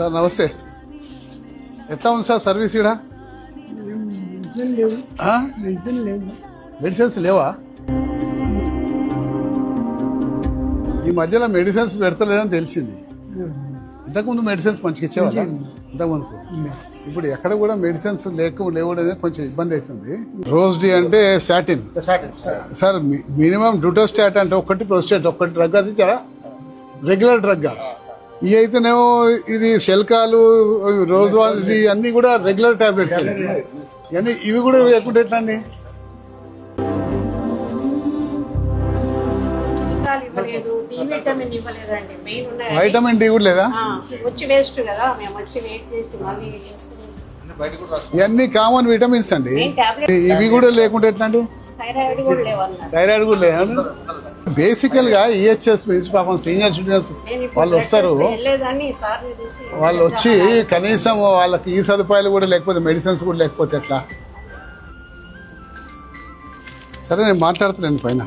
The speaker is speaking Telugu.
సార్ నమస్తే. ఎట్లా ఉంది సార్ సర్వీస్ ఇక్కడ? మెడిసిన్స్ లేవా? ఈ మధ్యలో మెడిసిన్స్ పెడతలేదని తెలిసింది. ఇంతకుముందు మెడిసిన్స్ మంచిగా ఇచ్చేవాళ్ళ ఇంతకుముందు. ఇప్పుడు ఎక్కడ కూడా మెడిసిన్స్ లేవు అనేది కొంచెం ఇబ్బంది అవుతుంది. రోజ్ డి అంటే సాటిన్ సార్, మినిమం డ్యూటోస్టాట్ అంటే ఒకటి ప్రోస్టేట్ ఒకటి డ్రగ్, అది చాలా రెగ్యులర్ డ్రగ్. ఇవి అయితేనేమో ఇది శల్కాలు, రోజ్ వాల్స్ అన్ని కూడా రెగ్యులర్ టాబ్లెట్స్. కానీ ఇవి కూడా ఎక్కువ ఎట్లా అండి? వైటమిన్ డి కూడా లేదా? ఇవన్నీ కామన్ విటమిన్స్ అండి. ఇవి కూడా లేకుంటే ఎట్లా అండి? థైరాయిడ్ కూడా లేదా? బేసికల్ గా ఈహెచ్ఎస్ పాపం సీనియర్ సిటిజన్స్ వాళ్ళు వస్తారు, వాళ్ళు వచ్చి కనీసం వాళ్ళకి ఈ సదుపాయాలు కూడా లేకపోతే మెడిసిన్స్ కూడా లేకపోతే ఎట్లా? సరే నేను మాట్లాడుతున్నాను పైన.